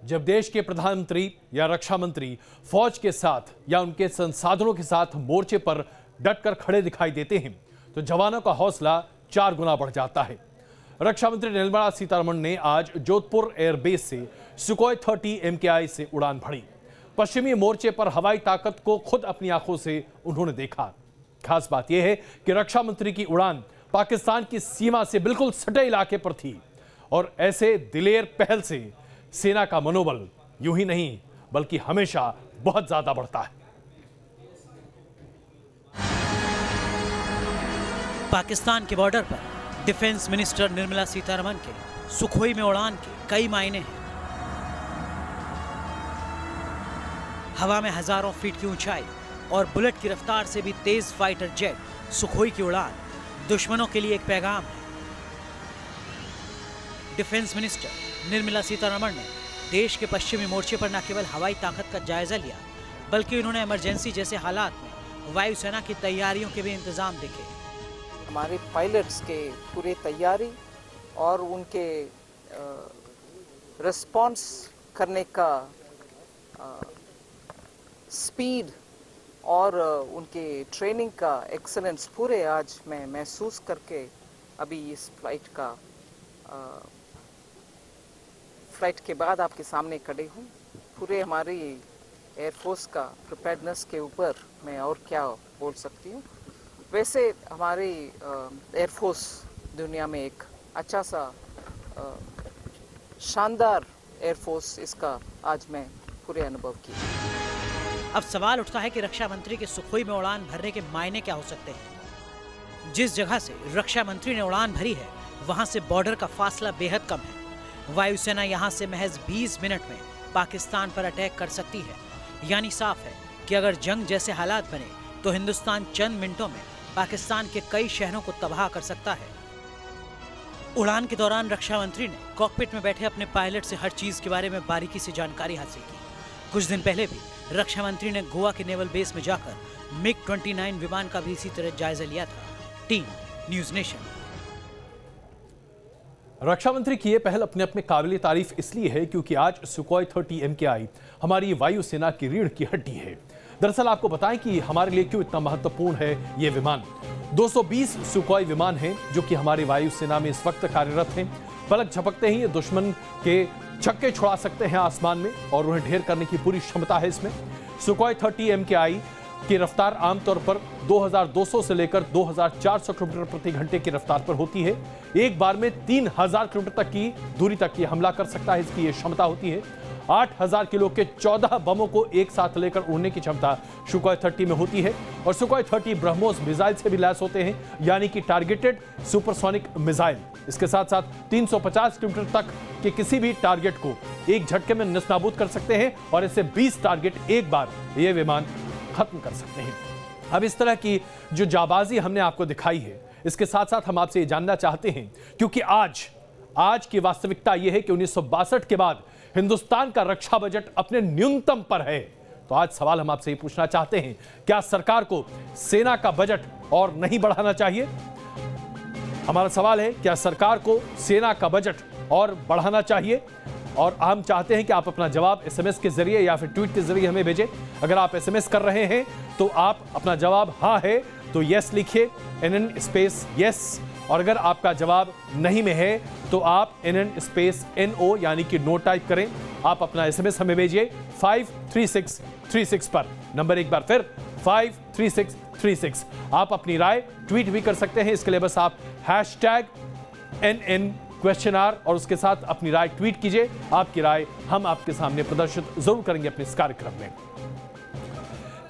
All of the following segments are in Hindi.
जब देश के प्रधानमंत्री या रक्षा मंत्री फौज के साथ या उनके संसाधनों के साथ मोर्चे पर डटकर खड़े दिखाई देते हैं तो जवानों का हौसला 4 गुना बढ़ जाता है। रक्षा मंत्री निर्मला सीतारमण ने आज जोधपुर एयरबेस से सुखोई 30 MKI से उड़ान भरी। पश्चिमी मोर्चे पर हवाई ताकत को खुद अपनी आंखों से उन्होंने देखा। खास बात यह है कि रक्षा मंत्री की उड़ान पाकिस्तान की सीमा से बिल्कुल सटे इलाके पर थी और ऐसे दिलेर पहल से सेना का मनोबल यूं ही नहीं बल्कि हमेशा बहुत ज्यादा बढ़ता है। पाकिस्तान के बॉर्डर पर डिफेंस मिनिस्टर निर्मला सीतारमण के सुखोई में उड़ान के कई मायने हैं। हवा में हजारों फीट की ऊंचाई और बुलेट की रफ्तार से भी तेज फाइटर जेट सुखोई की उड़ान दुश्मनों के लिए एक पैगाम है। डिफेंस मिनिस्टर निर्मला सीतारमण ने देश के पश्चिमी मोर्चे पर न केवल हवाई ताकत का जायजा लिया बल्कि उन्होंने इमरजेंसी जैसे हालात में वायुसेना की तैयारियों के भी इंतजाम देखे। हमारे पायलट्स के पूरे तैयारी और उनके रिस्पॉन्स करने का स्पीड और उनके ट्रेनिंग का एक्सेलेंस पूरे आज मैं महसूस करके अभी इस फ्लाइट के बाद आपके सामने खड़े हूँ। पूरे हमारी एयरफोर्स का प्रिपेयर्डनेस के ऊपर मैं और क्या बोल सकती हूँ। वैसे हमारी एयरफोर्स दुनिया में एक अच्छा सा शानदार एयरफोर्स, इसका आज मैं पूरे अनुभव किया। अब सवाल उठता है कि रक्षा मंत्री के सुखोई में उड़ान भरने के मायने क्या हो सकते हैं। जिस जगह से रक्षा मंत्री ने उड़ान भरी है वहां से बॉर्डर का फासला बेहद कम है। वायुसेना यहां से महज 20 मिनट में पाकिस्तान पर अटैक कर सकती है। यानी साफ है कि अगर जंग जैसे हालात बने तो हिंदुस्तान चंद मिनटों में पाकिस्तान के कई शहरों को तबाह कर सकता है। उड़ान के दौरान रक्षा मंत्री ने कॉकपिट में बैठे अपने पायलट से हर चीज के बारे में बारीकी से जानकारी हासिल की। कुछ दिन पहले भी रक्षा मंत्री ने गोवा के नेवल बेस में जाकर MiG-29 विमान का भी इसी तरह जायजा लिया था। Team news nation. रक्षा मंत्री की यह पहल अपने अपने काबिल तारीफ इसलिए है क्योंकि आज सुखोई 30 MKI हमारी वायुसेना की रीढ़ की हड्डी है। दरअसल आपको बताएं कि हमारे लिए क्यों इतना महत्वपूर्ण है ये विमान। 220 सुखोई विमान हैं जो कि हमारी वायुसेना में इस वक्त कार्यरत हैं। पलक झपकते ही ये दुश्मन के छक्के छुड़ा सकते हैं आसमान में और उन्हें ढेर करने की पूरी क्षमता है इसमें। सुखोई 30 MKI की रफ्तार आमतौर पर 2200 से लेकर 2400 किलोमीटर प्रति घंटे की रफ्तार पर होती है। एक बार में 3000 किलोमीटर तक की दूरी तक ये हमला कर सकता है, इसकी ये क्षमता होती है। 8000 किलो के 14 बमों को एक साथ लेकर उड़ने की क्षमता सुखोई 30 में होती है और सुखोई 30 ब्रह्मोस मिसाइल से भी लैस होते हैं, यानी कि टारगेटेड सुपरसोनिक मिसाइल। इसके साथ साथ 350 किलोमीटर तक के किसी भी टारगेट को एक झटके में नस्ताबूद कर सकते हैं और ऐसे 20 टारगेट एक बार ये विमान खत्म कर सकते हैं। अब इस तरह की जो जाबाजी हमने आपको दिखाई है, इसके साथ साथ हम आपसे ये जानना चाहते हैं क्योंकि आज की वास्तविकता यह है कि 1962 के बाद हिंदुस्तान का रक्षा बजट अपने न्यूनतम पर है। तो आज सवाल हम आपसे ये पूछना चाहते हैं, क्या सरकार को सेना का बजट और नहीं बढ़ाना चाहिए? हमारा सवाल है, क्या सरकार को सेना का बजट और बढ़ाना चाहिए? और हम चाहते हैं कि आप अपना जवाब SMS के जरिए या फिर ट्वीट के जरिए हमें भेजें। अगर आप SMS कर रहे हैं तो आप अपना जवाब हाँ है तो यस लिखिए, NN स्पेस यस, और अगर आपका जवाब नहीं में है तो आप NN स्पेस NO यानी कि नो टाइप करें। आप अपना SMS हमें भेजिए 53636 पर। नंबर एक बार फिर 53636। आप अपनी राय ट्वीट भी कर सकते हैं, इसके लिए बस आप #NN क्वेश्चनर और उसके साथ अपनी राय ट्वीट कीजिए। आपकी राय हम आपके सामने प्रदर्शित जरूर करेंगे अपने इस कार्यक्रम में।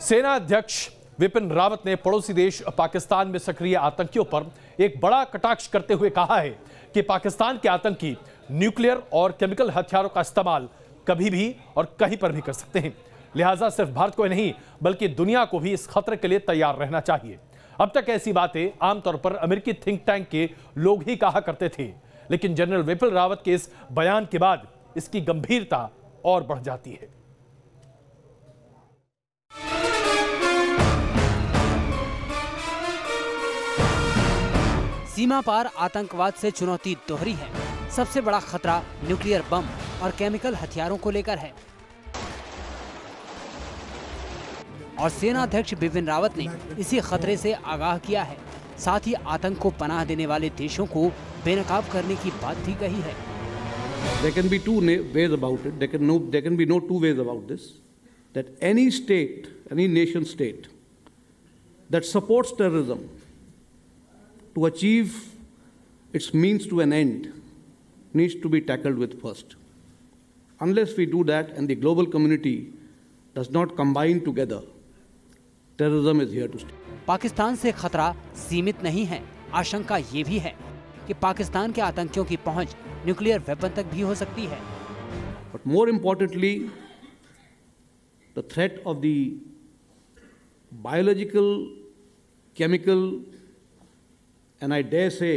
सेना अध्यक्ष विपिन रावत ने पड़ोसी देश पाकिस्तान में सक्रिय आतंकियों पर एक बड़ा कटाक्ष करते हुए कहा है कि पाकिस्तान के आतंकी न्यूक्लियर और केमिकल हथियारों का इस्तेमाल कभी भी और कहीं पर भी कर सकते हैं। लिहाजा सिर्फ भारत को नहीं बल्कि दुनिया को भी इस खतरे के लिए तैयार रहना चाहिए। अब तक ऐसी बातें आमतौर पर अमेरिकी थिंक टैंक के लोग ही कहा करते थे, लेकिन जनरल विपिन रावत के इस बयान के बाद इसकी गंभीरता और बढ़ जाती है। सीमा पार आतंकवाद से चुनौती दोहरी है। सबसे बड़ा खतरा न्यूक्लियर बम और केमिकल हथियारों को लेकर है। और सेना अध्यक्ष बिपिन रावत ने इसी खतरे से आगाह किया है। साथ ही आतंक को पनाह देने वाले देशों को बेनकाब करने की बात भी कही है। There can be two ways about it. There can be no two ways about this. That any state, any nation state that supports terrorism to achieve its means to an end needs to be tackled with first. Unless we do that and the global community does not combine together, terrorism is here to stay. Pakistan से खतरा सीमित नहीं है। आशंका ये भी है कि पाकिस्तान के आतंकियों की पहुंच न्यूक्लियर वेपन तक भी हो सकती है। But more importantly, the threat of the biological, chemical, and I dare say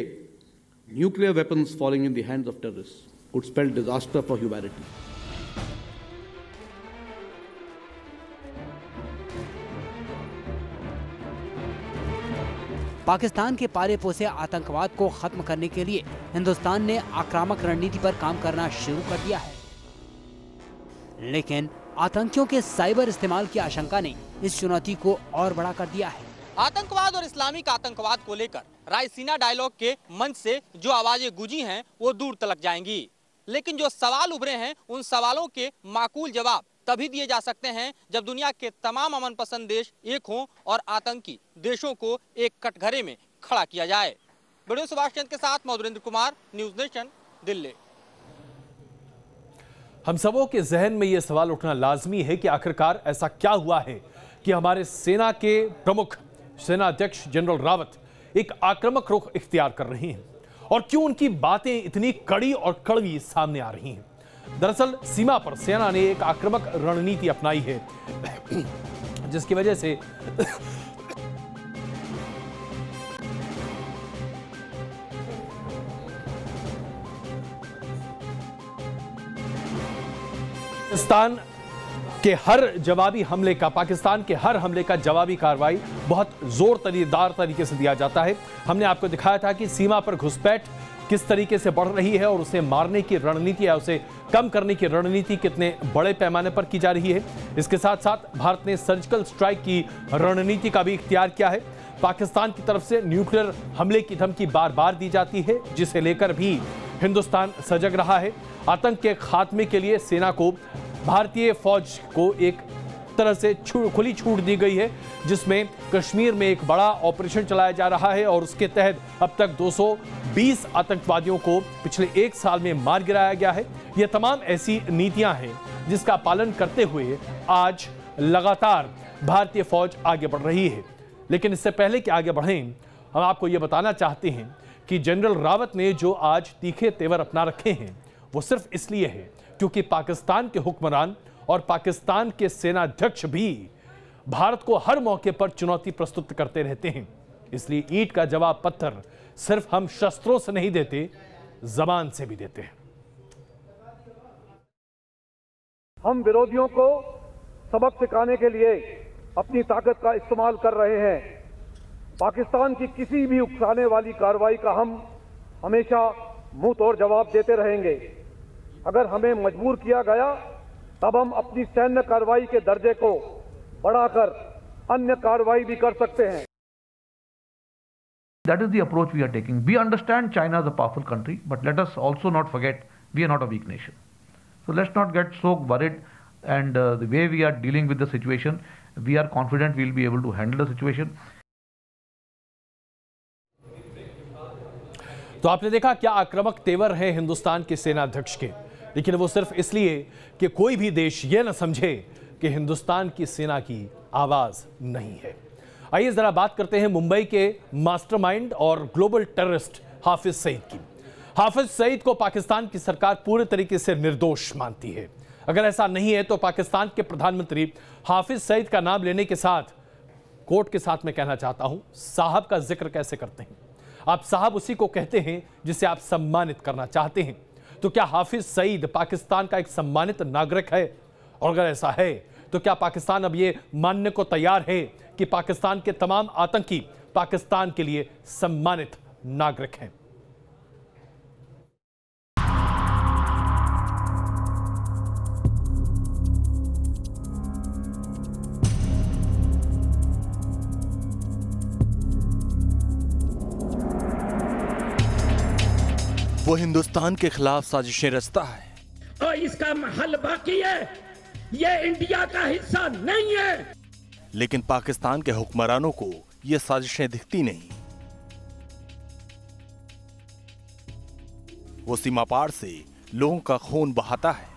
nuclear weapons falling in the hands of terrorists would spell disaster for humanity. Pakistan के पाले पोसे आतंकवाद को खत्म करने के लिए हिंदुस्तान ने आक्रामक रणनीति पर काम करना शुरू कर दिया है। लेकिन आतंकियों के साइबर इस्तेमाल की आशंका ने इस चुनौती को और बड़ा कर दिया है। आतंकवाद और इस्लामिक आतंकवाद को लेकर रायसीना डायलॉग के मंच से जो आवाजें गूंजी हैं वो दूर तलक जाएंगी, लेकिन जो सवाल उभरे हैं उन सवालों के माकूल जवाब तभी दिए जा सकते हैं जब दुनिया के तमाम अमन पसंद देश एक हों और आतंकी देशों को एक कटघरे में खड़ा किया जाए। वीडियो सुभाष चंद्र के साथ मधुरेंद्र कुमार, न्यूज नेशन, दिल्ली। हम सबों के जहन में यह सवाल उठना लाजमी है कि आखिरकार ऐसा क्या हुआ है कि हमारे सेना के प्रमुख सेना अध्यक्ष जनरल रावत एक आक्रामक रुख इख्तियार कर रहे हैं और क्यों उनकी बातें इतनी कड़ी और कड़वी सामने आ रही हैं। दरअसल सीमा पर सेना ने एक आक्रामक रणनीति अपनाई है जिसकी वजह से पाकिस्तान के हर हमले का जवाबी कार्रवाई बहुत जोरदार तरीके से दिया जाता है। हमने आपको दिखाया था कि सीमा पर घुसपैठ किस तरीके से बढ़ रही है और उसे मारने की रणनीति या उसे कम करने की रणनीति कितने बड़े पैमाने पर की जा रही है। इसके साथ साथ भारत ने सर्जिकल स्ट्राइक की रणनीति का भी इख्तियार किया है। पाकिस्तान की तरफ से न्यूक्लियर हमले की धमकी बार बार दी जाती है, जिसे लेकर भी हिंदुस्तान सजग रहा है। आतंक के खात्मे के लिए सेना को, भारतीय फौज को एक तरह से खुली छूट दी गई है, जिसमें कश्मीर में एक बड़ा ऑपरेशन चलाया जा रहा है और उसके तहत अब तक 220 आतंकवादियों को पिछले एक साल में मार गिराया गया है। ये तमाम ऐसी नीतियां हैं जिसका पालन करते हुए आज लगातार भारतीय फौज आगे बढ़ रही है। लेकिन इससे पहले कि आगे बढ़ें, हम आपको ये बताना चाहते हैं कि जनरल रावत ने जो आज तीखे तेवर अपना रखे हैं वो सिर्फ इसलिए है क्योंकि पाकिस्तान के हुक्मरान और पाकिस्तान के सेनाध्यक्ष भी भारत को हर मौके पर चुनौती प्रस्तुत करते रहते हैं। इसलिए ईंट का जवाब पत्थर सिर्फ हम शस्त्रों से नहीं देते, जबान से भी देते हैं। हम विरोधियों को सबक सिखाने के लिए अपनी ताकत का इस्तेमाल कर रहे हैं। पाकिस्तान की किसी भी उकसाने वाली कार्रवाई का हम हमेशा मुंह तोड़ जवाब देते रहेंगे। अगर हमें मजबूर किया गया तब हम अपनी सैन्य कार्रवाई के दर्जे को बढ़ाकर अन्य कार्रवाई भी कर सकते हैं। That is the approach we are taking. We understand China is a powerful country, but let us also not forget we are not a weak nation. So let's not get so worried, and the way we are dealing with the situation, we are confident we will be able to handle the situation. तो आपने देखा क्या आक्रामक तेवर है हिंदुस्तान के सेनाध्यक्ष के, लेकिन वो सिर्फ इसलिए कि कोई भी देश ये न समझे कि हिंदुस्तान की सेना की आवाज नहीं है। आइए जरा बात करते हैं मुंबई के मास्टरमाइंड और ग्लोबल टेररिस्ट हाफिज सईद की। हाफिज सईद को पाकिस्तान की सरकार पूरे तरीके से निर्दोष मानती है। अगर ऐसा नहीं है तो पाकिस्तान के प्रधानमंत्री हाफिज सईद का नाम लेने के साथ कोर्ट के साथ मैं कहना चाहता हूं, साहब का जिक्र कैसे करते हैं आप? साहब उसी को कहते हैं जिसे आप सम्मानित करना चाहते हैं। तो क्या हाफिज सईद पाकिस्तान का एक सम्मानित नागरिक है? और अगर ऐसा है तो क्या पाकिस्तान अब यह मानने को तैयार है कि पाकिस्तान के तमाम आतंकी पाकिस्तान के लिए सम्मानित नागरिक हैं? वो हिंदुस्तान के खिलाफ साजिशें रचता है और इसका हल बाकी है, ये इंडिया का हिस्सा नहीं है। लेकिन पाकिस्तान के हुक्मरानों को ये साजिशें दिखती नहीं। वो सीमा पार से लोगों का खून बहाता है,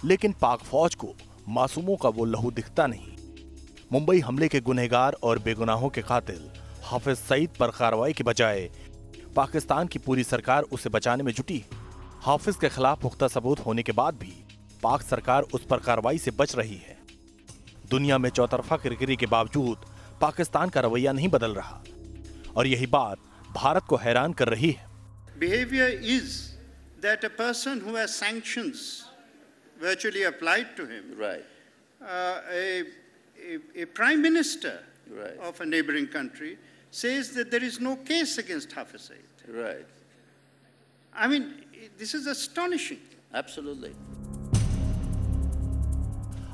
लेकिन पाक फौज को मासूमों का वो लहू दिखता नहीं। मुंबई हमले के गुनहगार और बेगुनाहों के कातिल हाफिज सईद पर कार्रवाई के बजाय पाकिस्तान की पूरी सरकार उसे बचाने में जुटी। हाफिज के खिलाफ पुख्ता सबूत होने के बाद भी पाक सरकार उस पर कार्रवाई से बच रही है। दुनिया में चौतरफा किरकिरी के बावजूद पाकिस्तान का रवैया नहीं बदल रहा और यही बात भारत को हैरान कर रही है। Behavior is that a person who has sanctions virtually applied to him, a prime minister of a neighboring country says that there is no case against Hafiz Saeed. I mean, this is astonishing. Absolutely.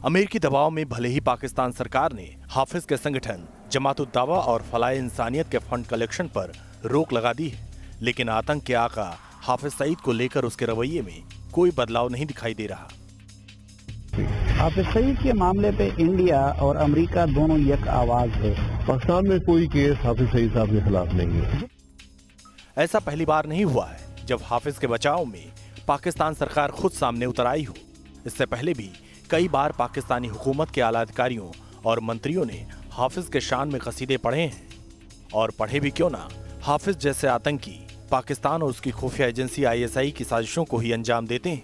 अमेरिकी दबाव में भले ही पाकिस्तान सरकार ने हाफिज के संगठन जमात-उद दावा और फलाए इंसानियत के फंड कलेक्शन पर रोक लगा दी है, लेकिन आतंक के आका हाफिज सईद को लेकर उसके रवैये में कोई बदलाव नहीं दिखाई दे रहा। हाफिज सईद के मामले पे इंडिया और अमेरिका दोनों एक आवाज है। पाकिस्तान में कोई केस हाफिज सईद साहब के खिलाफ नहीं है। ऐसा पहली बार नहीं हुआ है जब हाफिज के बचाव में पाकिस्तान सरकार खुद सामने उतर आई हो। इससे पहले भी कई बार पाकिस्तानी हुकूमत के आला अधिकारियों और मंत्रियों ने हाफिज के शान में कसीदे पढ़े हैं, और पढ़े भी क्यों ना। हाफिज जैसे आतंकी पाकिस्तान और उसकी खुफिया एजेंसी ISI की साजिशों को ही अंजाम देते हैं।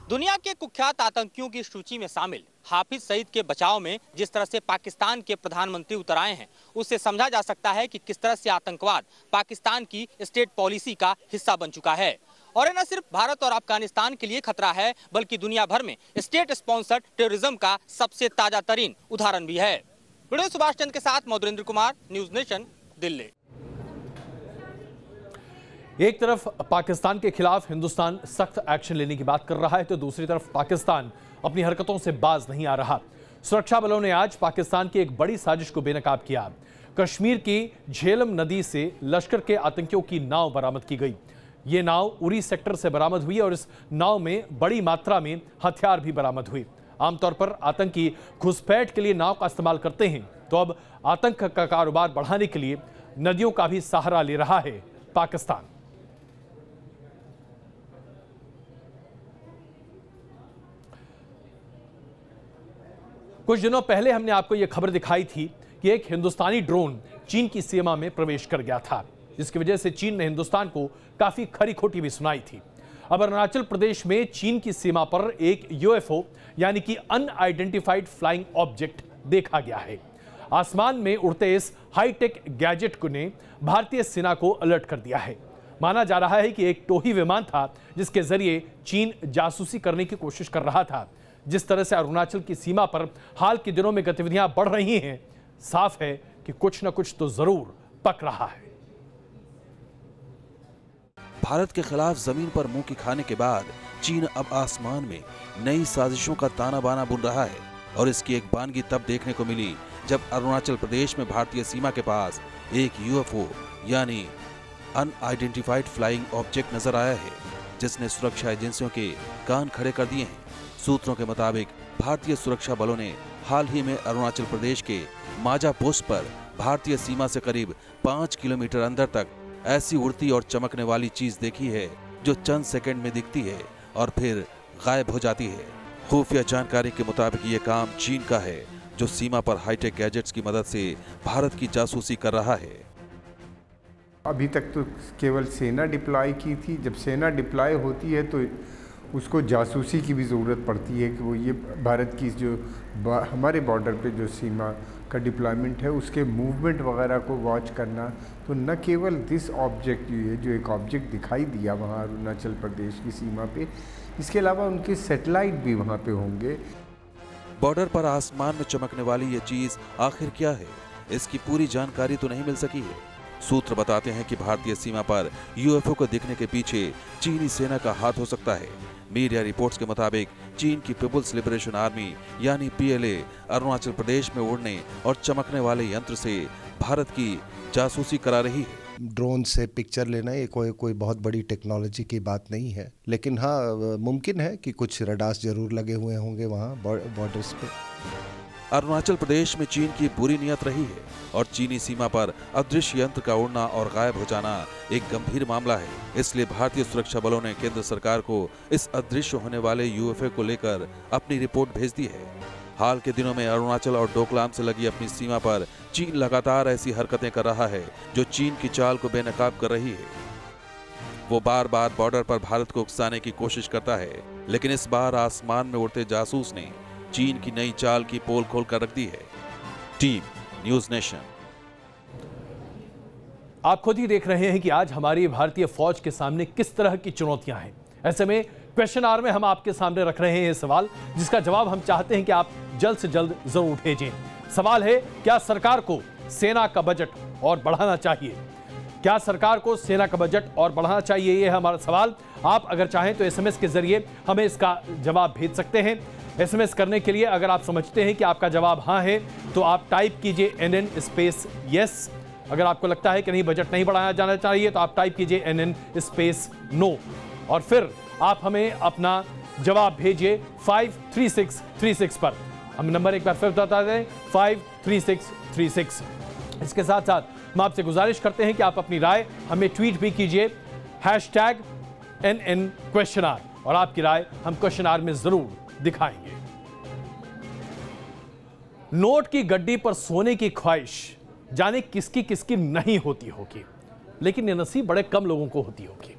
दुनिया के कुख्यात आतंकियों की सूची में शामिल हाफिज सईद के बचाव में जिस तरह से पाकिस्तान के प्रधानमंत्री उतर आए हैं, उससे समझा जा सकता है कि किस तरह से आतंकवाद पाकिस्तान की स्टेट पॉलिसी का हिस्सा बन चुका है। और ये न सिर्फ भारत और अफगानिस्तान के लिए खतरा है, बल्कि दुनिया भर में स्टेट स्पॉन्सर्ड टेररिज्म का सबसे ताजा तरीन उदाहरण भी है। वीडियो सुभाष चंद के साथ मधुरेंद्र कुमार, न्यूज नेशन, दिल्ली। एक तरफ पाकिस्तान के खिलाफ हिंदुस्तान सख्त एक्शन लेने की बात कर रहा है, तो दूसरी तरफ पाकिस्तान अपनी हरकतों से बाज नहीं आ रहा। सुरक्षा बलों ने आज पाकिस्तान की एक बड़ी साजिश को बेनकाब किया। कश्मीर की झेलम नदी से लश्कर के आतंकियों की नाव बरामद की गई। ये नाव उरी सेक्टर से बरामद हुई और इस नाव में बड़ी मात्रा में हथियार भी बरामद हुए। आमतौर पर आतंकी घुसपैठ के लिए नाव का इस्तेमाल करते हैं, तो अब आतंक का कारोबार बढ़ाने के लिए नदियों का भी सहारा ले रहा है पाकिस्तान। कुछ दिनों पहले हमने आपको यह खबर दिखाई थी कि एक हिंदुस्तानी ड्रोन चीन की सीमा में प्रवेश कर गया था, जिसकी वजह से चीन ने हिंदुस्तान को काफी खरी खोटी भी सुनाई थी। अब अरुणाचल प्रदेश में चीन की सीमा पर एक UFO यानी कि अनआइडेंटिफाइड फ्लाइंग ऑब्जेक्ट देखा गया है। आसमान में उड़ते इस हाईटेक गैजेट ने भारतीय सेना को अलर्ट कर दिया है। माना जा रहा है कि एक टोही विमान था जिसके जरिए चीन जासूसी करने की कोशिश कर रहा था। जिस तरह से अरुणाचल की सीमा पर हाल के दिनों में गतिविधियां बढ़ रही हैं, साफ है कि कुछ न कुछ तो जरूर पक रहा है। भारत के खिलाफ जमीन पर मुंह की खाने के बाद चीन अब आसमान में नई साजिशों का ताना बाना बुन रहा है, और इसकी एक बानगी तब देखने को मिली जब अरुणाचल प्रदेश में भारतीय सीमा के पास एक UFO यानी अनआइडेंटिफाइड फ्लाइंग ऑब्जेक्ट नजर आया है, जिसने सुरक्षा एजेंसियों के कान खड़े कर दिए हैं। सूत्रों के मुताबिक भारतीय सुरक्षा बलों ने हाल ही में अरुणाचल प्रदेश के माजा पोस्ट पर भारतीय सीमा से करीब 5 किलोमीटर अंदर तक ऐसी उड़ती और चमकने वाली चीज देखी है जो चंद सेकंड में दिखती है और फिर गायब हो जाती है। खुफिया जानकारी के मुताबिक ये काम चीन का है, जो सीमा पर हाईटेक गैजेट्स की मदद से भारत की जासूसी कर रहा है। अभी तक तो केवल सेना डिप्लॉय की थी। जब सेना डिप्लॉय होती है तो उसको जासूसी की भी ज़रूरत पड़ती है कि वो ये भारत की जो हमारे बॉर्डर पे जो सीमा का डिप्लॉयमेंट है उसके मूवमेंट वगैरह को वॉच करना। तो न केवल दिस ऑब्जेक्ट ये जो एक ऑब्जेक्ट दिखाई दिया वहाँ अरुणाचल प्रदेश की सीमा पे, इसके अलावा उनके सैटेलाइट भी वहाँ पे होंगे। बॉर्डर पर आसमान में चमकने वाली ये चीज आखिर क्या है, इसकी पूरी जानकारी तो नहीं मिल सकी है। सूत्र बताते हैं कि भारतीय सीमा पर UFO को दिखने के पीछे चीनी सेना का हाथ हो सकता है। मीडिया रिपोर्ट्स के मुताबिक चीन की पीपुल्स लिबरेशन आर्मी यानी PLA अरुणाचल प्रदेश में उड़ने और चमकने वाले यंत्र से भारत की जासूसी करा रही है। ड्रोन से पिक्चर लेना ये कोई बहुत बड़ी टेक्नोलॉजी की बात नहीं है, लेकिन हाँ मुमकिन है कि कुछ रडार्स जरूर लगे हुए होंगे वहाँ बॉर्डर्स पे। अरुणाचल प्रदेश में चीन की बुरी नियत रही है और चीनी सीमा पर अदृश्य यंत्र का उड़ना और गायब हो जाना एक गंभीर मामला है। इसलिए भारतीय सुरक्षा बलों ने केंद्र सरकार को इस अदृश्य होने वाले यूएफओ को लेकर अपनी रिपोर्ट भेज दी है। हाल के दिनों में अरुणाचल और डोकलाम से लगी अपनी सीमा पर चीन लगातार ऐसी हरकतें कर रहा है जो चीन की चाल को बेनकाब कर रही है। वो बार बार बॉर्डर पर भारत को उकसाने की कोशिश करता है, लेकिन इस बार आसमान में उड़ते जासूस ने चीन की नई चाल की पोल खोल कर रख दी है। Team news nation. आप खुद ही देख रहे हैं कि आज हमारी भारतीय फौज के सामने किस तरह की चुनौतियां हैं। ऐसे में क्वेश्चन आवर में हम आपके सामने रख रहे हैं ये सवाल, जिसका जवाब हम चाहते हैं कि आप जल्द से जल्द जरूर भेजें। सवाल है, क्या सरकार को सेना का बजट और बढ़ाना चाहिए? क्या सरकार को सेना का बजट और बढ़ाना चाहिए, ये है हमारा सवाल। आप अगर चाहें तो एसएमएस के जरिए हमें इसका जवाब भेज सकते हैं। एसएमएस करने के लिए अगर आप समझते हैं कि आपका जवाब हाँ है तो आप टाइप कीजिए NN स्पेस यस। अगर आपको लगता है कि नहीं बजट नहीं बढ़ाया जाना चाहिए तो आप टाइप कीजिए NN स्पेस नो, और फिर आप हमें अपना जवाब भेजिए 53636 पर। हम नंबर एक बार फिर बता दें, 53636। इसके साथ साथ हम आपसे गुजारिश करते हैं कि आप अपनी राय हमें ट्वीट भी कीजिए #NN क्वेश्चन, और आपकी राय हम क्वेश्चन आवर में जरूर दिखाएंगे। नोट की गड्डी पर सोने की ख्वाहिश जाने किसकी किसकी नहीं होती होगी, लेकिन ये नसीब बड़े कम लोगों को होती होगी।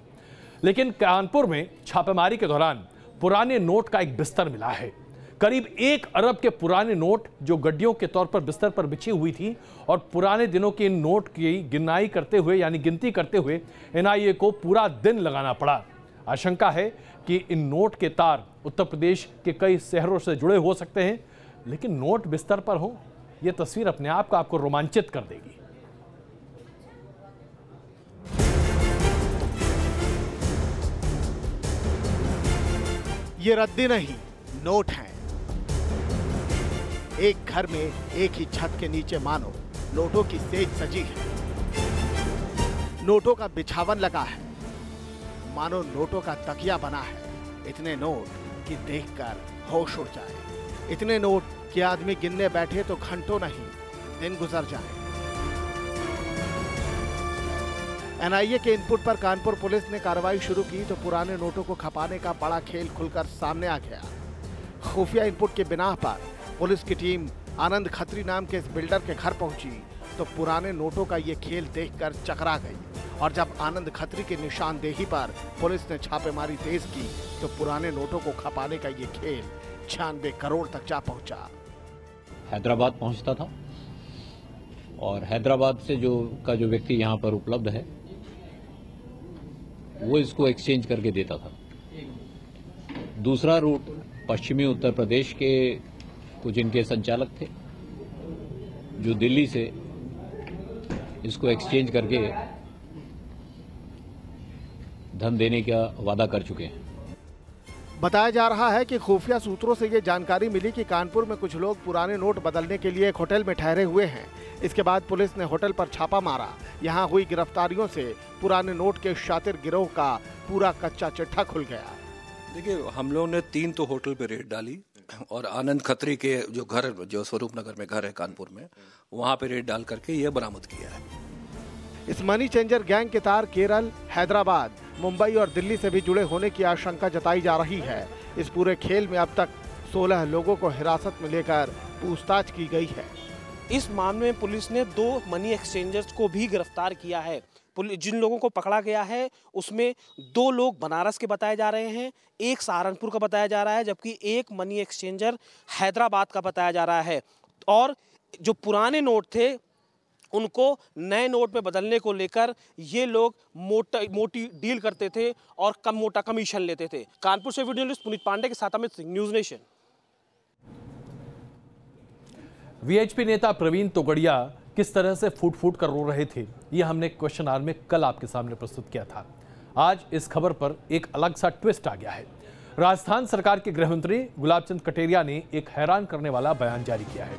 लेकिन कानपुर में छापेमारी के दौरान पुराने नोट का एक बिस्तर मिला है। करीब 1 अरब के पुराने नोट जो गड्डियों के तौर पर बिस्तर पर बिछी हुई थी, और पुराने दिनों के इन नोट की गिनाई करते हुए यानी गिनती करते हुए NIA को पूरा दिन लगाना पड़ा। आशंका है कि इन नोट के तार उत्तर प्रदेश के कई शहरों से जुड़े हो सकते हैं, लेकिन नोट बिस्तर पर हो, यह तस्वीर अपने आप को आपको रोमांचित कर देगी। ये रद्दी नहीं, नोट हैं। एक घर में एक ही छत के नीचे मानो नोटों की सेज सजी है। नोटों का बिछावन लगा है, मानो नोटों का तकिया बना है। इतने नोट कि देखकर होश उड़ जाए। इतने नोट कि आदमी गिनने बैठे तो घंटों नहीं दिन गुजर जाए। NIA के इनपुट पर कानपुर पुलिस ने कार्रवाई शुरू की तो पुराने नोटों को खपाने का बड़ा खेल खुलकर सामने आ गया। खुफिया इनपुट के बिना पर पुलिस की टीम आनंद खत्री नाम के इस बिल्डर के घर पहुंची तो पुराने नोटों का ये खेल देखकर चकरा गई। और जब आनंद खत्री की निशानदेही पर पुलिस ने छापेमारी तेज की तो पुराने नोटों को खपाने का ये खेल 96 करोड़ तक जा पहुंचा। हैदराबाद पहुंचता था और हैदराबाद से जो व्यक्ति यहाँ पर उपलब्ध है वो इसको एक्सचेंज करके देता था। दूसरा रूट पश्चिमी उत्तर प्रदेश के कुछ इनके संचालक थे जो दिल्ली से इसको एक्सचेंज करके धन देने का वादा कर चुके हैं। बताया जा रहा है कि खुफिया सूत्रों से ये जानकारी मिली कि कानपुर में कुछ लोग पुराने नोट बदलने के लिए एक होटल में ठहरे हुए हैं। इसके बाद पुलिस ने होटल पर छापा मारा। यहां हुई गिरफ्तारियों से पुराने नोट के शातिर गिरोह का पूरा कच्चा चिट्ठा खुल गया। देखिए, हम लोगों ने 3 तो होटल पे रेड डाली और आनंद खत्री के जो घर, जो स्वरूप नगर में घर है कानपुर में, वहां पे रेड डाल करके ये बरामद किया है। इस मनी चेंजर गैंग के तार केरल, हैदराबाद, मुंबई और दिल्ली से भी जुड़े होने की आशंका जताई जा रही है। इस पूरे खेल में अब तक 16 लोगों को हिरासत में लेकर पूछताछ की गई है। इस मामले में पुलिस ने 2 मनी एक्सचेंजर्स को भी गिरफ्तार किया है। जिन लोगों को पकड़ा गया है उसमें 2 लोग बनारस के बताए जा रहे हैं, एक सहारनपुर का बताया जा रहा है, जबकि एक मनी एक्सचेंजर हैदराबाद का बताया जा रहा है। और जो पुराने नोट थे उनको नए नोट में बदलने को लेकर ये लोग मोटी डील करते थे और मोटा कमीशन लेते थे। कानपुर से वीडियो जर्नलिस्ट पुनीत पांडे के साथ Amit Singh, news nation. VHP नेता प्रवीण तोगड़िया किस तरह से फूट फूट कर रो रहे थे, यह हमने क्वेश्चन आवर में कल आपके सामने प्रस्तुत किया था। आज इस खबर पर एक अलग सा ट्विस्ट आ गया है। राजस्थान सरकार के गृह मंत्री गुलाबचंद कटारिया ने एक हैरान करने वाला बयान जारी किया है।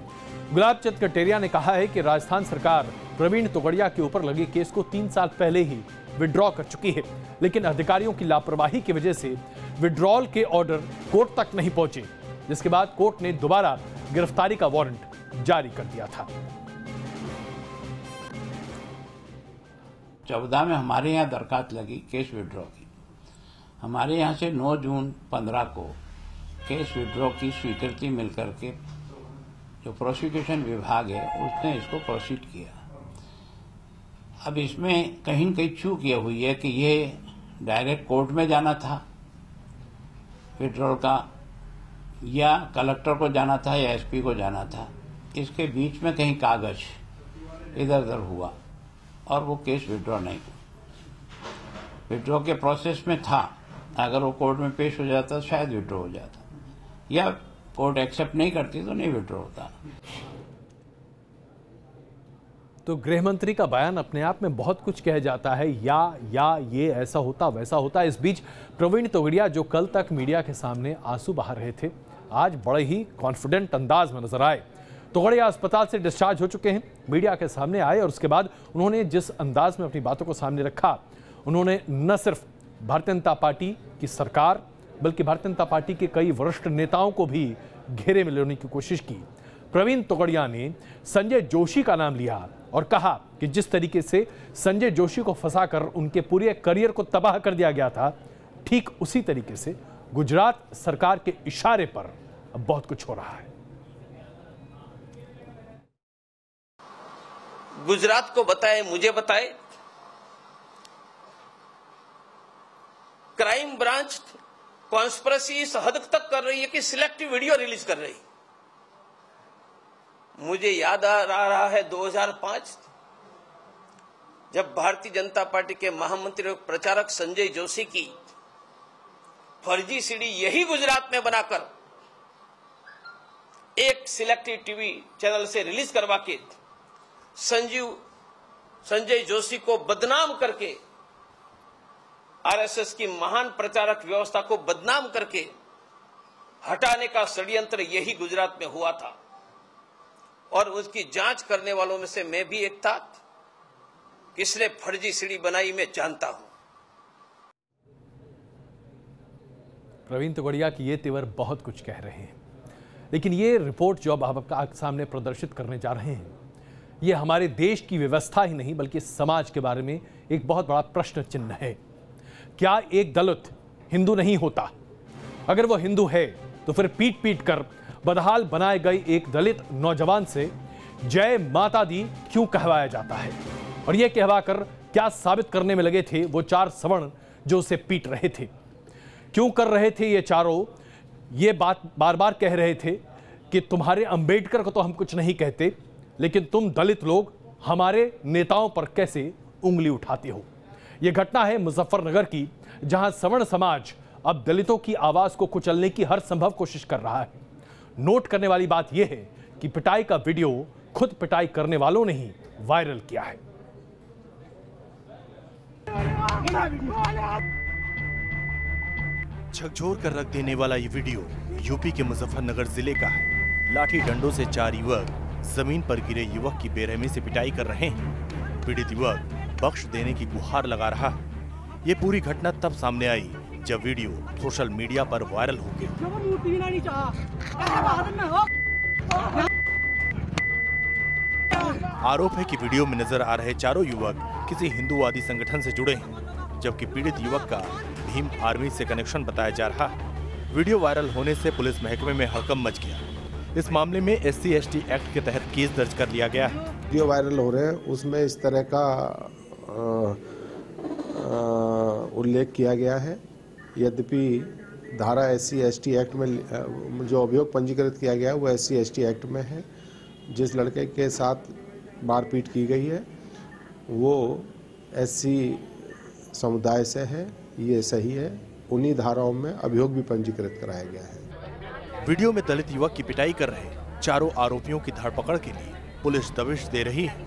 गुलाब चंद कटेरिया ने कहा है कि राजस्थान सरकार प्रवीण तोगड़िया के ऊपर लगे केस को 3 साल पहले ही विड्रॉ कर चुकी है, लेकिन अधिकारियों की लापरवाही की वजह से विड्रॉल के ऑर्डर कोर्ट तक नहीं पहुंचे, जिसके बाद कोर्ट ने दोबारा गिरफ्तारी का वारंट जारी कर दिया था। 14 में हमारे यहाँ दरखास्त लगी केस विड्रॉ की। हमारे यहाँ से 9 जून 15 को केस विड्रॉ की स्वीकृति मिलकर के जो प्रोसिक्यूशन विभाग है उसने इसको प्रोसीड किया। अब इसमें कहीं न कहीं चूक ये हुई है कि ये डायरेक्ट कोर्ट में जाना था विड्रॉल का, या कलेक्टर को जाना था या एसपी को जाना था। इसके बीच में कहीं कागज इधर उधर हुआ और वो केस विड्रॉ नहीं हुआ। विड्रॉ के प्रोसेस में था, अगर वो कोर्ट में पेश हो जाता तो शायद विड्रॉ हो जाता, या कोर्ट एक्सेप्ट नहीं करती तो नहीं विड्रॉ होता। तो गृह मंत्री का बयान अपने आप में बहुत कुछ कह जाता है, या ये ऐसा होता वैसा होता। इस बीच प्रवीण तोगड़िया जो कल तक मीडिया के सामने आंसू बहा रहे थे, आज बड़े ही कॉन्फिडेंट अंदाज में नजर आए। तोगड़िया अस्पताल से डिस्चार्ज हो चुके हैं, मीडिया के सामने आए और उसके बाद उन्होंने जिस अंदाज में अपनी बातों को सामने रखा, उन्होंने न सिर्फ भारतीय जनता पार्टी की सरकार बल्कि भारतीय जनता पार्टी के कई वरिष्ठ नेताओं को भी घेरे में लेने की कोशिश की। प्रवीण तोगड़िया ने संजय जोशी का नाम लिया और कहा कि जिस तरीके से संजय जोशी को फंसाकर उनके पूरे करियर को तबाह कर दिया गया था, ठीक उसी तरीके से गुजरात सरकार के इशारे पर अब बहुत कुछ हो रहा है। गुजरात को बताए, मुझे बताए, क्राइम ब्रांच कॉन्स्पिरेसी इस हद तक कर रही है कि सिलेक्टिव वीडियो रिलीज कर रही। मुझे याद आ रहा है 2005 जब भारतीय जनता पार्टी के महामंत्री और प्रचारक संजय जोशी की फर्जी सीडी यही गुजरात में बनाकर एक सिलेक्टिव टीवी चैनल से रिलीज करवा के संजय जोशी को बदनाम करके, आरएसएस की महान प्रचारक व्यवस्था को बदनाम करके हटाने का षड्यंत्र यही गुजरात में हुआ था और उसकी जांच करने वालों में से मैं भी एक था। किसने फर्जी सीडी बनाई मैं जानता हूं। प्रवीण तोगड़िया की ये तेवर बहुत कुछ कह रहे हैं, लेकिन ये रिपोर्ट जो अब आपका सामने प्रदर्शित करने जा रहे हैं, ये हमारे देश की व्यवस्था ही नहीं बल्कि समाज के बारे में एक बहुत बड़ा प्रश्न चिन्ह है। क्या एक दलित हिंदू नहीं होता? अगर वो हिंदू है तो फिर पीट पीट कर बदहाल बनाए गए एक दलित नौजवान से जय माता दी क्यों कहवाया जाता है? और यह कहवाकर क्या साबित करने में लगे थे वो 4 सवर्ण जो उसे पीट रहे थे? क्यों कर रहे थे ये चारों ये बात बार बार कह रहे थे कि तुम्हारे अंबेडकर को तो हम कुछ नहीं कहते, लेकिन तुम दलित लोग हमारे नेताओं पर कैसे उंगली उठाते हो? यह घटना है मुजफ्फरनगर की, जहां सवर्ण समाज अब दलितों की आवाज को कुचलने की हर संभव कोशिश कर रहा है। नोट करने वाली बात यह है कि पिटाई का वीडियो खुद पिटाई करने वालों ने ही वायरल किया है। झकझोर कर रख देने वाला ये वीडियो यूपी के मुजफ्फरनगर जिले का है। लाठी डंडों से 4 युवक जमीन पर गिरे युवक की बेरहमी से पिटाई कर रहे हैं। पीड़ित युवक बख्श देने की गुहार लगा रहा है। ये पूरी घटना तब सामने आई जब वीडियो सोशल मीडिया पर वायरल हो गया। आरोप है कि वीडियो में नजर आ रहे चारों युवक किसी हिंदूवादी संगठन से जुड़े हैं, जबकि पीड़ित युवक का भीम आर्मी से कनेक्शन बताया जा रहा है। वीडियो वायरल होने से पुलिस महकमे में हड़कंप मच गया। इस मामले में SC/ST एक्ट के तहत केस दर्ज कर लिया गया है। वीडियो वायरल हो रहे हैं उसमें इस तरह का उल्लेख किया गया है। यद्यपि धारा SC/ST एक्ट में जो अभियोग पंजीकृत किया गया है वो SC/ST एक्ट में है। जिस लड़के के साथ मारपीट की गई है वो SC समुदाय से है, ये सही है। उन्हीं धाराओं में अभियोग भी पंजीकृत कराया गया है। वीडियो में दलित युवक की पिटाई कर रहे चारों आरोपियों की धरपकड़ के लिए पुलिस दबिश दे रही है।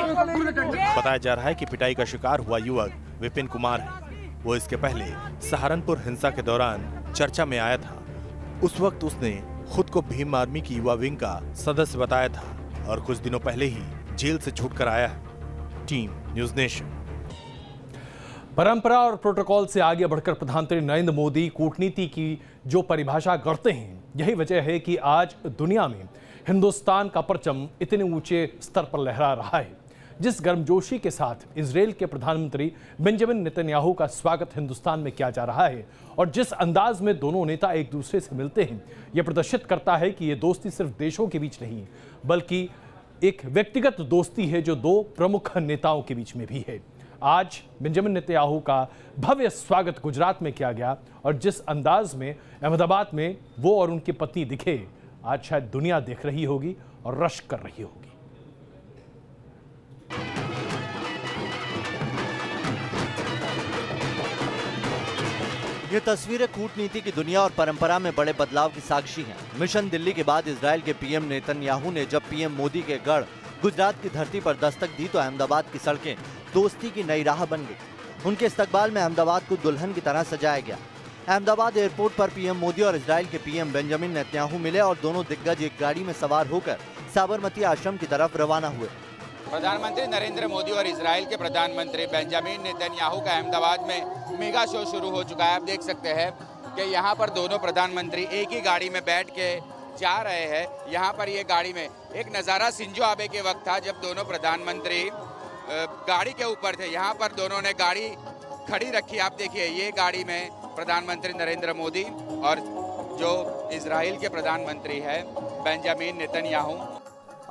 बताया जा रहा है कि पिटाई का शिकार हुआ युवक विपिन कुमार है। वो इसके पहले सहारनपुर हिंसा के दौरान चर्चा में आया था। उस वक्त उसने खुद को भीम आर्मी की युवा विंग का सदस्य बताया था और कुछ दिनों पहले ही जेल से छूटकर आया है। Team news nation. परंपरा और प्रोटोकॉल से आगे बढ़कर प्रधानमंत्री नरेंद्र मोदी कूटनीति की जो परिभाषा करते हैं, यही वजह है कि आज दुनिया में हिंदुस्तान का परचम इतने ऊंचे स्तर पर लहरा रहा है। जिस गर्मजोशी के साथ इजराइल के प्रधानमंत्री बेंजामिन नेतन्याहू का स्वागत हिंदुस्तान में किया जा रहा है और जिस अंदाज में दोनों नेता एक दूसरे से मिलते हैं, यह प्रदर्शित करता है कि यह दोस्ती सिर्फ देशों के बीच नहीं बल्कि एक व्यक्तिगत दोस्ती है जो दो प्रमुख नेताओं के बीच में भी है। आज बेंजामिन नेतन्याहू का भव्य स्वागत गुजरात में किया गया और जिस अंदाज में अहमदाबाद में वो और उनकी पत्नी दिखे, आज शायद दुनिया देख रही होगी और रश्क कर रही होगी। ये तस्वीरें कूटनीति की दुनिया और परंपरा में बड़े बदलाव की साक्षी हैं। मिशन दिल्ली के बाद इजराइल के पीएम नेतन्याहू ने जब पीएम मोदी के गढ़ गुजरात की धरती पर दस्तक दी तो अहमदाबाद की सड़कें दोस्ती की नई राह बन गई। उनके इस्तकबाल में अहमदाबाद को दुल्हन की तरह सजाया गया। अहमदाबाद एयरपोर्ट पर पीएम मोदी और इजराइल के पीएम बेंजामिन नेतन्याहू मिले और दोनों दिग्गज एक गाड़ी में सवार होकर साबरमती आश्रम की तरफ रवाना हुए। प्रधानमंत्री नरेंद्र मोदी और इजराइल के प्रधानमंत्री बेंजामिन नेतन्याहू का अहमदाबाद में मेगा शो शुरू हो चुका है। आप देख सकते हैं कि यहाँ पर दोनों प्रधानमंत्री एक ही गाड़ी में बैठ के जा रहे हैं। यहाँ पर ये गाड़ी में एक नज़ारा शिंजो आबे के वक्त था जब दोनों प्रधानमंत्री गाड़ी के ऊपर थे। यहाँ पर दोनों ने गाड़ी खड़ी रखी। आप देखिए ये गाड़ी में प्रधानमंत्री नरेंद्र मोदी और जो इजराइल के प्रधानमंत्री है बेंजामिन नेतन्याहू।